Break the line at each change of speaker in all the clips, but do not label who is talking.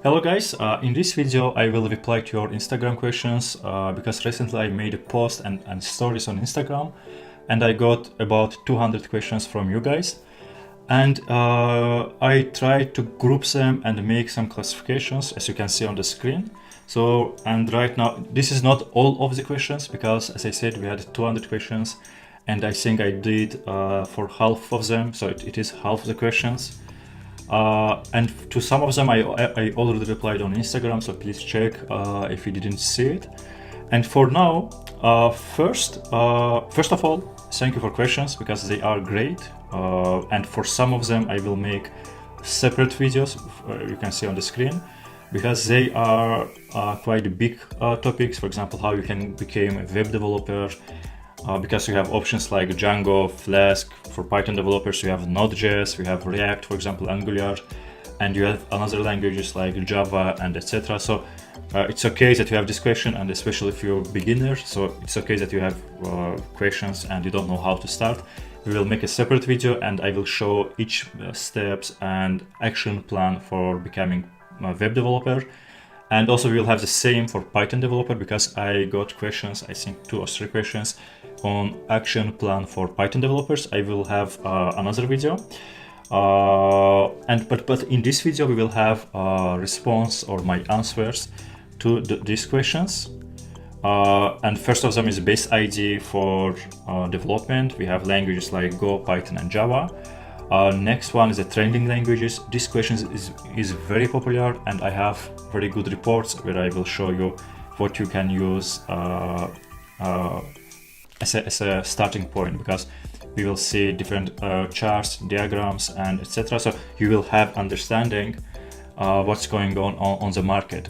Hello guys, in this video I will reply to your Instagram questions because recently I made a post and stories on Instagram and I got about 200 questions from you guys, and I tried to group them and make some classifications as you can see on the screen. So, and right now this is not all of the questions because as I said we had 200 questions and I think I did for half of them, so it is half of the questions. And to some of them I already replied on Instagram, so please check if you didn't see it. And for now, first of all, thank you for questions because they are great, and for some of them I will make separate videos, you can see on the screen, because they are quite big topics. For example, how you can become a web developer, because you have options like Django, Flask. For Python developers you have Node.js, we have React, for example, Angular, and you have another languages like Java and etc. So it's okay that you have this question, and especially if you're a beginner, so it's okay that you have questions and you don't know how to start. We will make a separate video and I will show each steps and action plan for becoming a web developer. And also we will have the same for Python developer because I got questions, I think 2 or 3 questions on action plan for Python developers. I will have another video, but in this video we will have a response or my answers to these questions. And first of them is base IDE for development. We have languages like Go, Python and Java. Next one is the trending languages. This question is very popular and I have very good reports where I will show you what you can use as a starting point, because we will see different charts, diagrams and etc. So you will have understanding what's going on the market,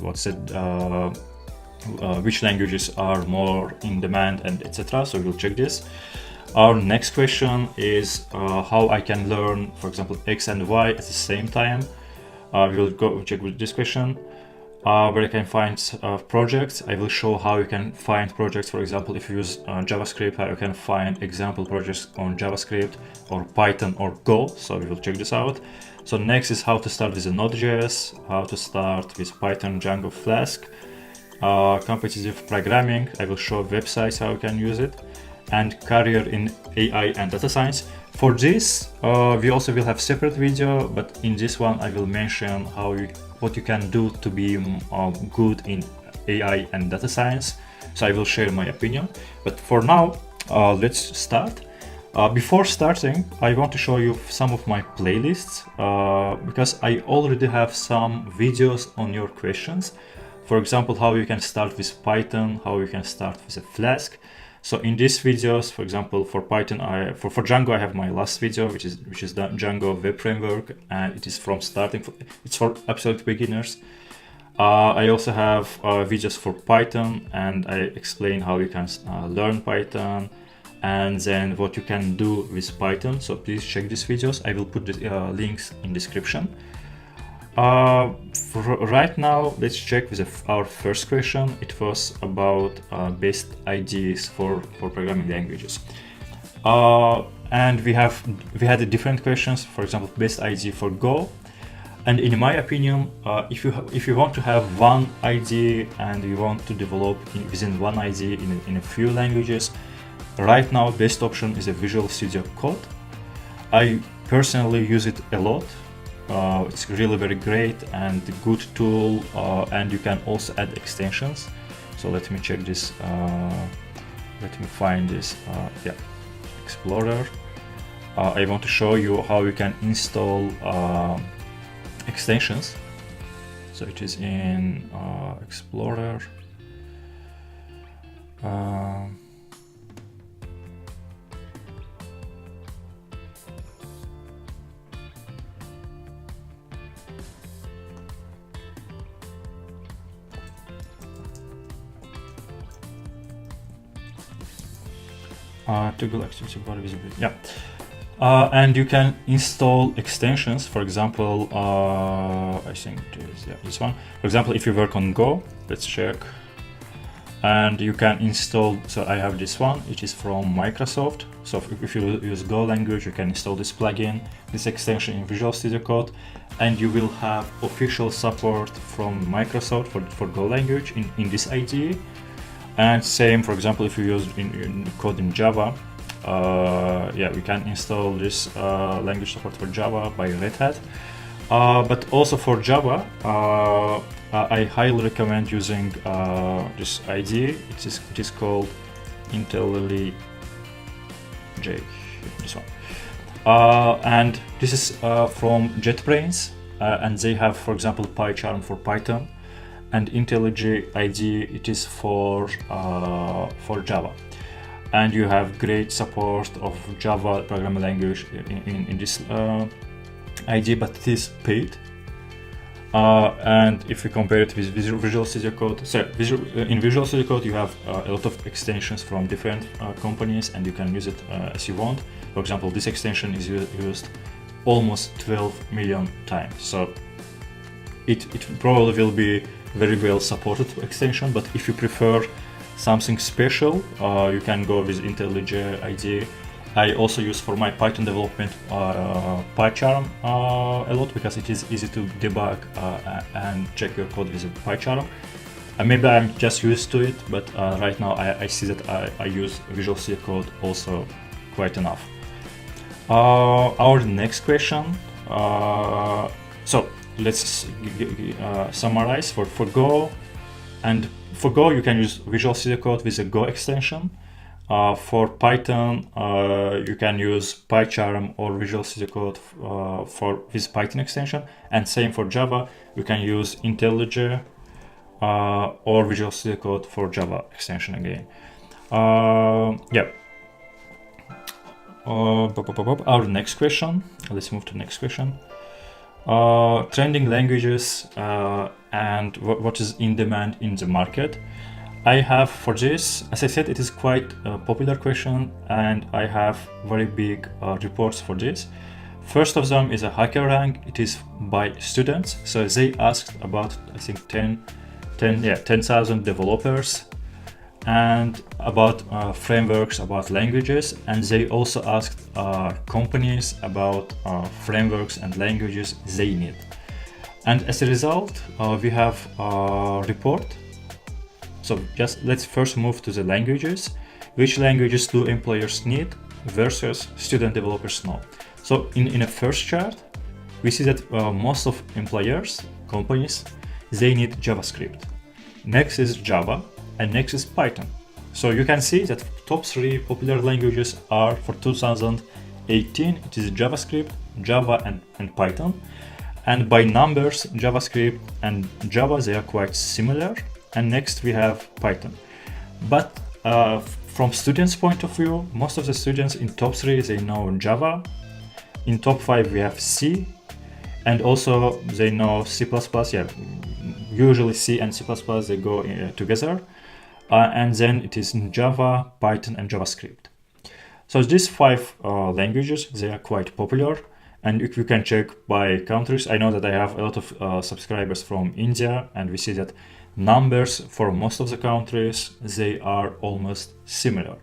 which languages are more in demand and etc. So we'll check this. Our next question is how I can learn, for example, X and Y at the same time. We will go check with this question. Where I can find projects. I will show how you can find projects. For example, if you use JavaScript, how you can find example projects on JavaScript or Python or Go. So we will check this out. So next is how to start with a Node.js, how to start with Python, Django, Flask. Competitive programming, I will show websites how you can use it, and career in AI and data science. For this, we also will have separate video, but in this one I will mention what you can do to be good in AI and data science. So I will share my opinion. But for now, let's start. Before starting, I want to show you some of my playlists because I already have some videos on your questions. For example, how you can start with Python, how you can start with a Flask. So in these videos, for example, for Python, for Django, I have my last video, which is the Django web framework, and it is from starting. It's for absolute beginners. I also have videos for Python, and I explain how you can learn Python, and then what you can do with Python. So please check these videos. I will put the links in description. Right now, let's check with our first question. It was about best IDEs for programming languages, and we had different questions. For example, best IDE for Go, and in my opinion, if you want to have one IDE and you want to develop within one IDE in a few languages, right now best option is a Visual Studio Code. I personally use it a lot. It's really very great and a good tool, and you can also add extensions. So let me check this, let me find this, yeah, Explorer. I want to show you how you can install extensions. So it is in Explorer. Toggle activity bar visibility. Yeah, and you can install extensions. For example, I think it is, yeah, this one. For example, if you work on Go, let's check. and you can install. So I have this one, which is from Microsoft. So if you use Go language, you can install this plugin, this extension in Visual Studio Code, and you will have official support from Microsoft for Go language in this IDE. And same, for example, if you use in code in Java, yeah, we can install this language support for Java by Red Hat. But also for Java, I highly recommend using this IDE. It is called IntelliJ, this one. And this is from JetBrains, and they have, for example, PyCharm for Python, and IntelliJ IDE, it is for Java. And you have great support of Java programming language in this IDE, but it is paid. And if you compare it with Visual Studio Code, so in Visual Studio Code you have a lot of extensions from different companies, and you can use it as you want. For example, this extension is used almost 12 million times, so it probably will be very well supported extension. But if you prefer something special, you can go with IntelliJ IDE. I also use for my Python development PyCharm a lot, because it is easy to debug and check your code with PyCharm. Maybe I'm just used to it, but right now I see that I use Visual Studio Code also quite enough. Our next question. So let's summarize for Go. And for Go, you can use Visual Studio Code with a Go extension. For Python, you can use PyCharm or Visual Studio Code with Python extension, and same for Java, you can use IntelliJ or Visual Studio Code for Java extension again. Yeah. Our next question. Let's move to the next question. Trending languages and what is in demand in the market. I have for this, as I said, it is quite a popular question, and I have very big reports for this. First of them is a HackerRank. It is by students. So they asked about, I think, 10,000 developers, and about frameworks, about languages. And they also asked companies about frameworks and languages they need. And as a result, we have a report. So just let's first move to the languages. Which languages do employers need versus student developers know? So in a first chart, we see that most of employers, companies, they need JavaScript. Next is Java, and next is Python. So you can see that top 3 popular languages are for 2018, it is JavaScript, Java, and Python. And by numbers, JavaScript and Java, they are quite similar. And next we have Python. But from students' point of view, most of the students in top 3, they know Java. In top 5 we have C, and also they know C++. Yeah, usually C and C++ they go together. And then it is Java, Python, and JavaScript. So these 5 languages, they are quite popular. And if you can check by countries, I know that I have a lot of subscribers from India, and we see that numbers for most of the countries, they are almost similar.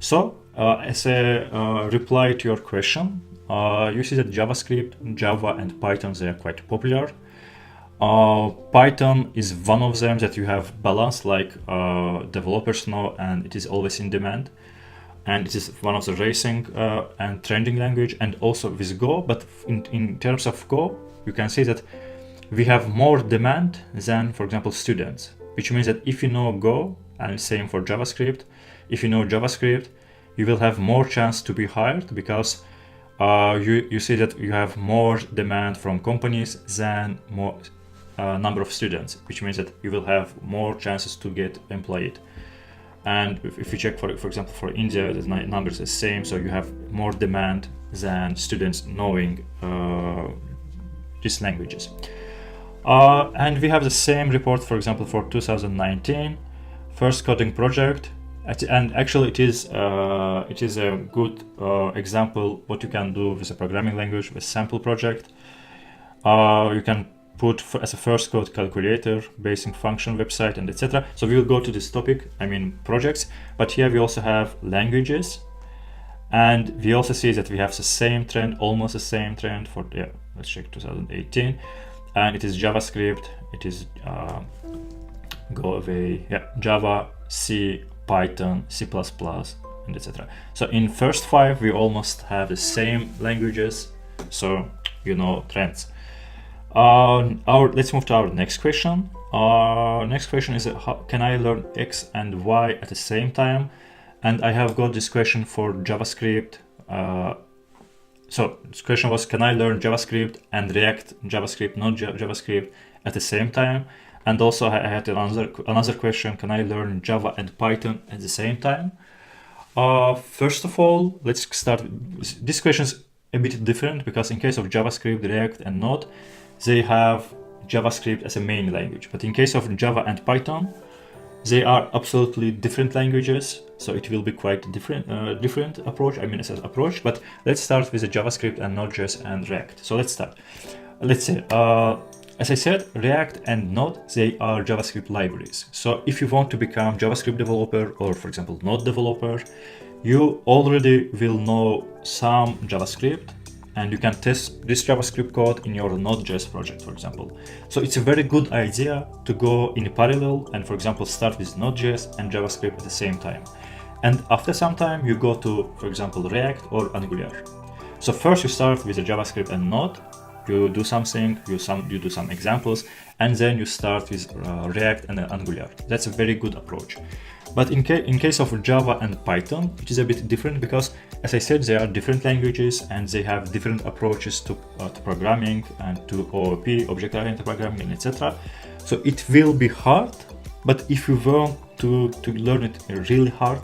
So as a reply to your question, you see that JavaScript, Java, and Python, they are quite popular. Python is one of them that you have balance, like developers know, and it is always in demand. And it is one of the racing and trending language, and also with Go. But in terms of Go, you can see that we have more demand than, for example, students, which means that if you know Go, and same for JavaScript, if you know JavaScript, you will have more chance to be hired, because you see that you have more demand from companies than more number of students, which means that you will have more chances to get employed. And if you check, for example, for India, the numbers are the same, so you have more demand than students knowing these languages. And we have the same report, for example, for 2019, first coding project. And actually it is a good example what you can do with a programming language, with sample project. You can put as a first code calculator, basic function, website, and etc. So we will go to this topic, I mean projects, but here we also have languages. And we also see that we have the same trend, almost the same trend for, yeah, let's check 2018. And it is JavaScript, it is, go away, yeah, Java, C, Python, C++, and etc. So in first 5, we almost have the same languages. So, you know, trends. Let's move to our next question. Next question is, how can I learn X and Y at the same time? And I have got this question for JavaScript. So this question was, can I learn JavaScript and React JavaScript, not JavaScript at the same time? And also I had another question, can I learn Java and Python at the same time? First of all, let's start. This question is a bit different because in case of JavaScript, React, and Node, they have JavaScript as a main language. But in case of Java and Python, they are absolutely different languages. So it will be quite different approach, I mean, as an approach. But let's start with the JavaScript and Node.js and React. So let's start. Let's say, as I said, React and Node, they are JavaScript libraries. So if you want to become JavaScript developer or, for example, Node developer, you already will know some JavaScript and you can test this JavaScript code in your Node.js project, for example. So it's a very good idea to go in parallel and, for example, start with Node.js and JavaScript at the same time. And after some time, you go to, for example, React or Angular. So first you start with the JavaScript and Node, you do something, you do some examples, and then you start with React and Angular. That's a very good approach. But in case of Java and Python, it is a bit different because, as I said, they are different languages and they have different approaches to programming and to OOP, object-oriented programming, and etc. So it will be hard, but if you want to learn it really hard,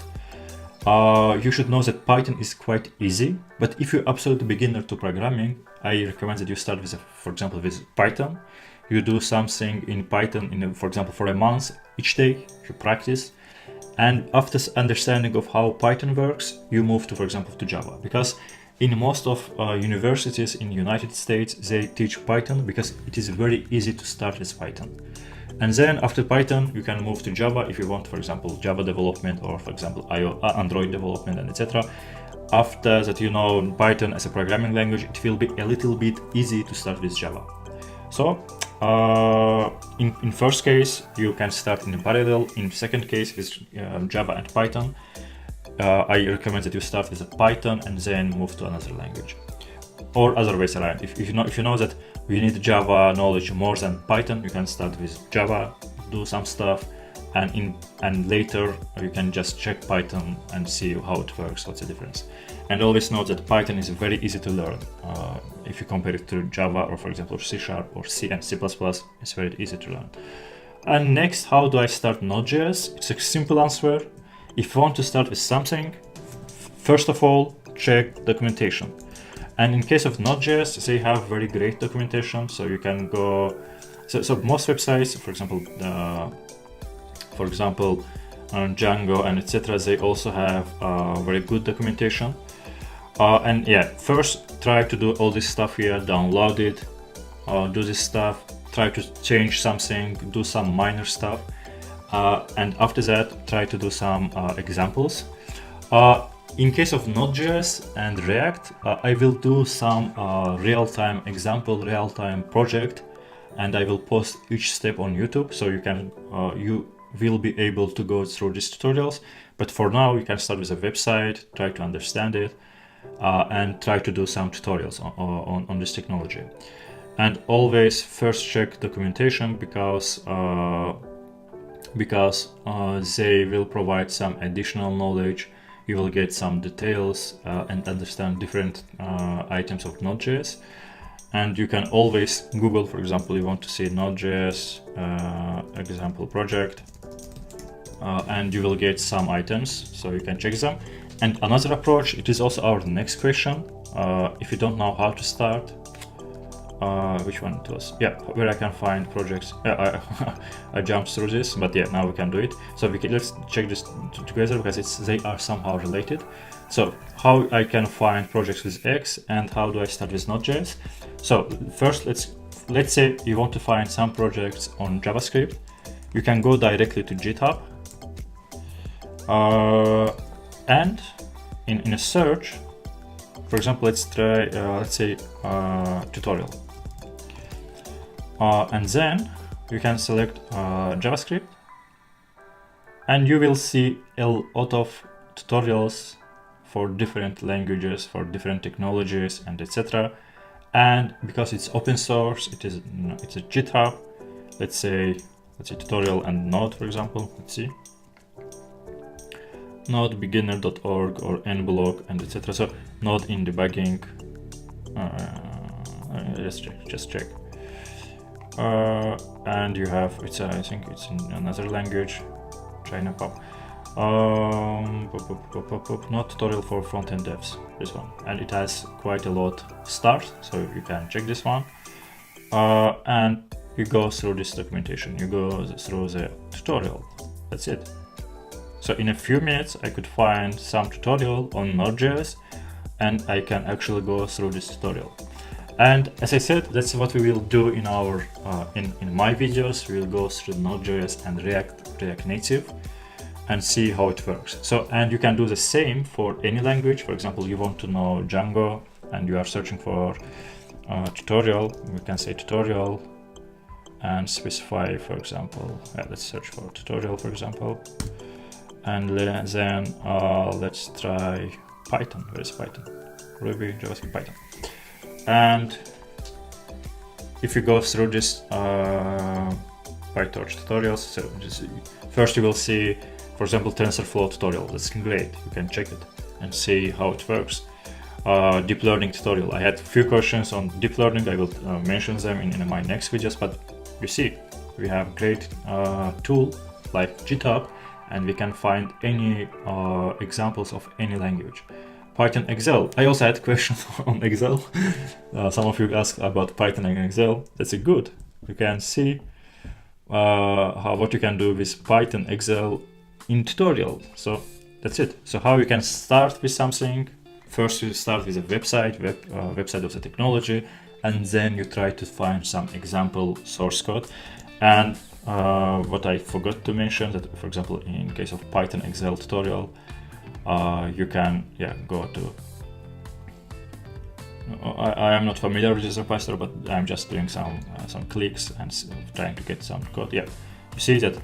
you should know that Python is quite easy. But if you're absolute beginner to programming, I recommend that you start with, for example, with Python. You do something in Python, for example, for a month each day, you practice. And after understanding of how Python works, you move to, for example, to Java. Because in most of universities in the United States, they teach Python because it is very easy to start with Python. And then after Python, you can move to Java if you want, for example, Java development or, for example, Android development, and etc. After that, you know Python as a programming language, it will be a little bit easy to start with Java. So in first case, you can start in parallel. In second case, with Java and Python, I recommend that you start with Python and then move to another language, or other ways around. If you know that you need Java knowledge more than Python, you can start with Java, do some stuff, and later you can just check Python and see how it works, what's the difference. And always note that Python is very easy to learn. If you compare it to Java or, for example, C# or C and C++, it's very easy to learn. And next, how do I start Node.js? It's a simple answer. If you want to start with something, first of all, check documentation. And in case of Node.js, they have very great documentation. So you can go, so most websites, for example, Django and etc., they also have very good documentation. And yeah, first try to do all this stuff here, download it, do this stuff, try to change something, do some minor stuff, and after that try to do some examples. In case of Node.js and React, I will do some real-time example, real-time project, and I will post each step on YouTube, so you will be able to go through these tutorials. But for now, you can start with a website, try to understand it, and try to do some tutorials on this technology. And always first check documentation because they will provide some additional knowledge. You will get some details and understand different items of Node.js. And you can always Google, for example, you want to see Node.js example project, and you will get some items, so you can check them. And another approach, it is also our next question. If you don't know how to start, which one it was? Yeah, where I can find projects. Yeah, I jumped through this, but yeah, now we can do it. So let's check this together because they are somehow related. So how I can find projects with X and how do I start with Node.js? So first let's let's say you want to find some projects on JavaScript, you can go directly to GitHub, and in a search, for example, let's try, let's say tutorial, and then you can select JavaScript, and you will see a lot of tutorials for different languages, for different technologies, and etc. And because it's open source, it's a GitHub. Let's say tutorial and Node, for example. Let's see, nodebeginner.org or nblog and etc. So Node in debugging. Just check. And you have I think it's in another language, China pop. Not tutorial for front-end devs, this one, and it has quite a lot start, so you can check this one, and you go through this documentation, you go through the tutorial. That's it. So in a few minutes I could find some tutorial on Node.js, and I can actually go through this tutorial. And as I said, that's what we will do in our in my videos. We will go through Node.js and React Native and see how it works. So, and you can do the same for any language. For example, you want to know Django and you are searching for tutorial. We can say tutorial and specify, for example, let's search for tutorial, for example. And then let's try Python. Where is Python? Ruby, JavaScript, Python. And if you go through this PyTorch tutorials, so just, first you will see, for example, TensorFlow tutorial. That's great. You can check it and see how it works. Deep learning tutorial. I had a few questions on deep learning. I will mention them in my next videos. But you see, we have great tool like GitHub, and we can find any examples of any language. Python, Excel. I also had questions on Excel. Some of you asked about Python and Excel. That's a good. You can see what you can do with Python, Excel in tutorial. So that's it. So how you can start with something. First you start with a website of the technology, and then you try to find some example source code. And what I forgot to mention, that for example in case of Python Excel tutorial, you can go to I am not familiar with this repository, but I'm just doing some clicks and trying to get some code. You see that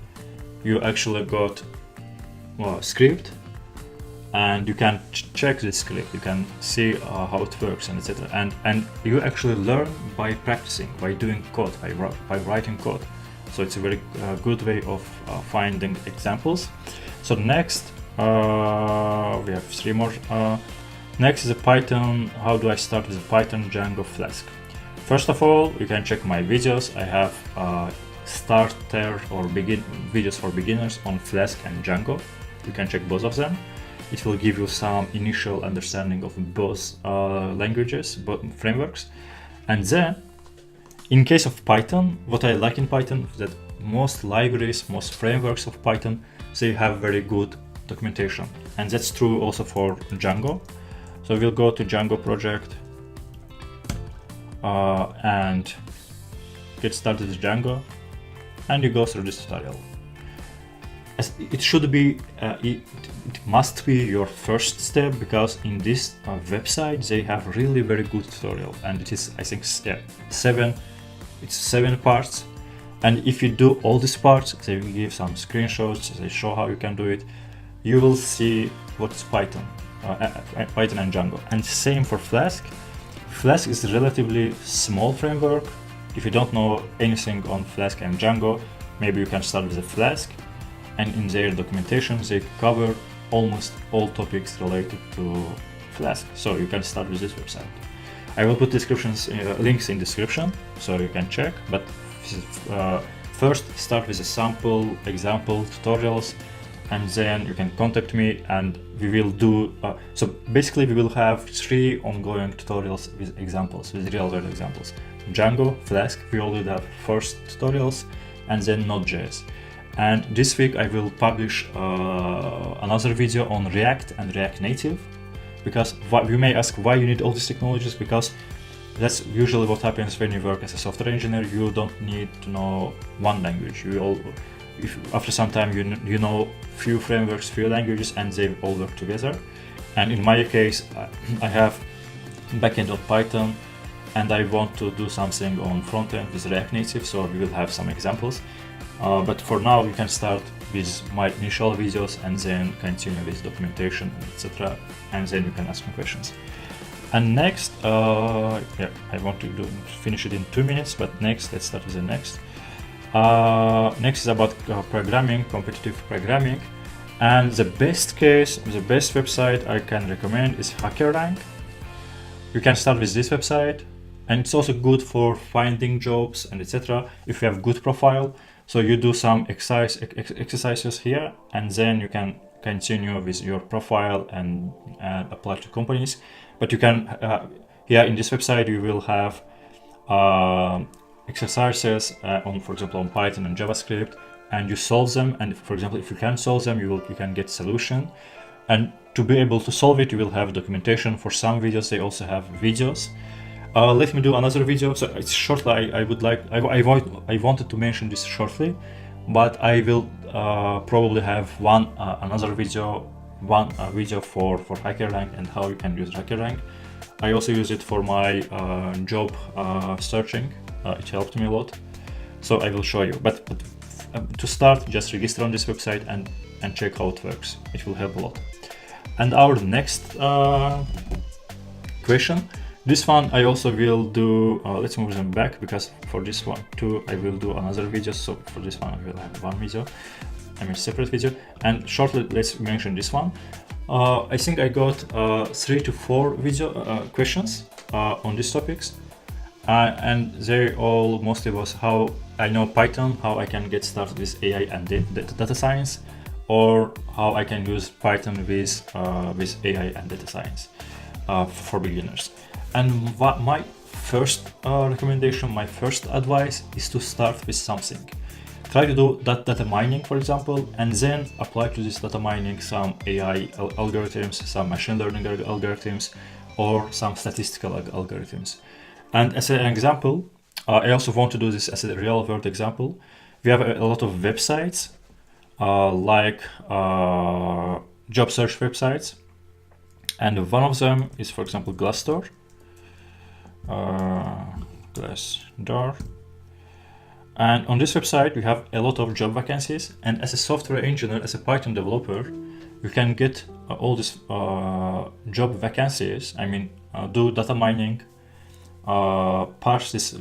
you actually got script, and you can check this script, you can see how it works and etc. And you actually learn by practicing, by doing code, by writing code. So it's a very good way of finding examples. So next, we have 3 more. Next is a Python. How do I start with Python, Django, Flask? First of all, you can check my videos. I have starter or videos for beginners on Flask and Django. You can check both of them. It will give you some initial understanding of both languages, both frameworks. And then, in case of Python, what I like in Python is that most libraries, most frameworks of Python, they have very good documentation. And that's true also for Django. So we'll go to Django project and get started with Django, and you go through this tutorial. It should be, it must be your first step, because in this website they have really very good tutorial, and it is, I think, 7 parts. And if you do all these parts, they will give some screenshots, they show how you can do it. You will see what's Python and Django. And same for Flask. Flask is a relatively small framework. If you don't know anything on Flask and Django, maybe you can start with the Flask. And in their documentation, they cover almost all topics related to Flask. So you can start with this website. I will put links in description, so you can check. But first, start with a sample example tutorials, and then you can contact me, and we will do. So basically, we will have 3 ongoing tutorials with examples, with real-world examples. Django, Flask, we already have first tutorials, and then Node.js. And this week I will publish another video on React and React Native, because you may ask why you need all these technologies, because That's usually what happens when you work as a software engineer. You don't need to know one language. After some time, you know few frameworks, few languages, and they all work together. And in my case, I have backend on Python, and I want to do something on frontend with React Native, so we will have some examples. But for now, you can start with my initial videos and then continue with documentation, etc. And then you can ask me questions. And next, I want to finish it in 2 minutes, but next, let's start with the next. Next is about programming, competitive programming. And the best website I can recommend is HackerRank. You can start with this website, and it's also good for finding jobs and etc. if you have good profile. So you do some exercises here, and then you can continue with your profile and apply to companies. But you can, here in this website, you will have exercises on, for example, on Python and JavaScript, and you solve them. And for example, if you can solve them, you can get solution. And to be able to solve it, you will have documentation. For some videos, they also have videos. Let me do another video. So it's shortly. I wanted to mention this shortly, but I will probably have another video for HackerRank and how you can use HackerRank. I also use it for my job searching. It helped me a lot, so I will show you. But to start, just register on this website and check how it works. It will help a lot. And our next question. This one I also will do, let's move them back, because for this one too I will do another video. So for this one I will have one video, separate video. And shortly, let's mention this one. I think I got 3 to 4 video questions on these topics, and they all mostly was how I know Python, how I can get started with AI and data science, or how I can use Python with AI and data science for beginners. And my first recommendation, my first advice is to start with something. Try to do data mining, for example, and then apply to this data mining some AI algorithms, some machine learning algorithms, or some statistical algorithms. And as an example, I also want to do this as a real world example. We have a lot of websites, like job search websites. And one of them is, for example, Glassdoor. And on this website, we have a lot of job vacancies. And as a software engineer, as a Python developer, you can get all these job vacancies. Do data mining, parse this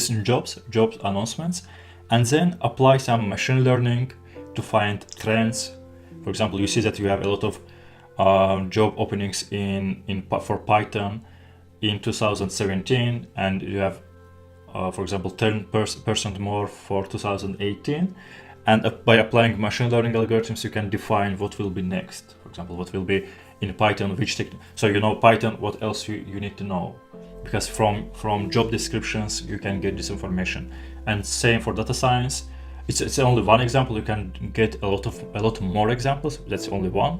in jobs announcements, and then apply some machine learning to find trends. For example, you see that you have a lot of job openings for Python in 2017, and you have, for example, 10% more for 2018. And by applying machine learning algorithms, you can define what will be next. For example, what will be in Python, so you know Python, what else you need to know, because from job descriptions you can get this information. And same for data science. It's only one example. You can get a lot more examples. That's only one.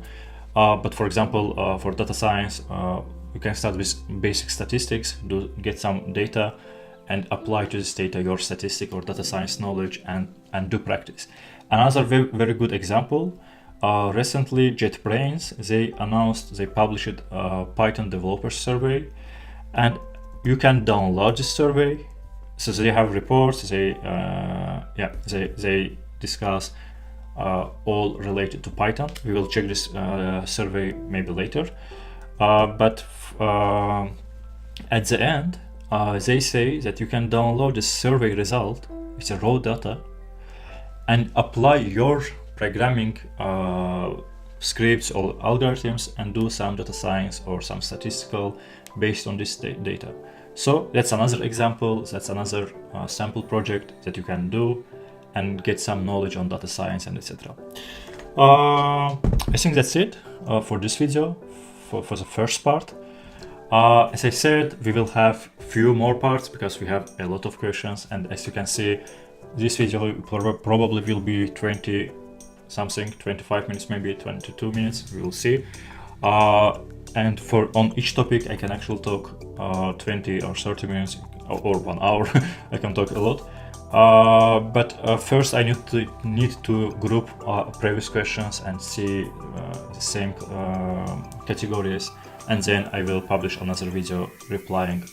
But for example, for data science, you can start with basic statistics, get some data, and apply to this data your statistic or data science knowledge, and do practice. Another very good example, recently JetBrains, they published a Python developer survey, and you can download this survey. So they have reports, they discuss all related to Python. We will check this survey maybe later. But at the end, they say that you can download the survey result, it's a raw data, and apply your programming scripts or algorithms and do some data science or some statistical based on this data. So that's another example, that's another sample project that you can do and get some knowledge on data science and etc. I think that's it for this video, for the first part. As I said, we will have few more parts because we have a lot of questions, and as you can see, this video probably will be 20 something, 25 minutes, maybe 22 minutes, we will see. and on each topic I can actually talk 20 or 30 minutes or 1 hour. I can talk a lot. But first I need to group previous questions and see the same categories, and then I will publish another video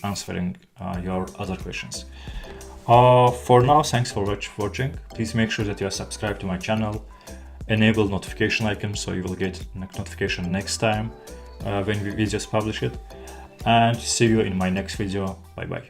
answering your other questions. For now, thanks for watching. Please make sure that you are subscribed to my channel, enable notification icon so you will get notification next time when we just publish it, and see you in my next video. Bye bye.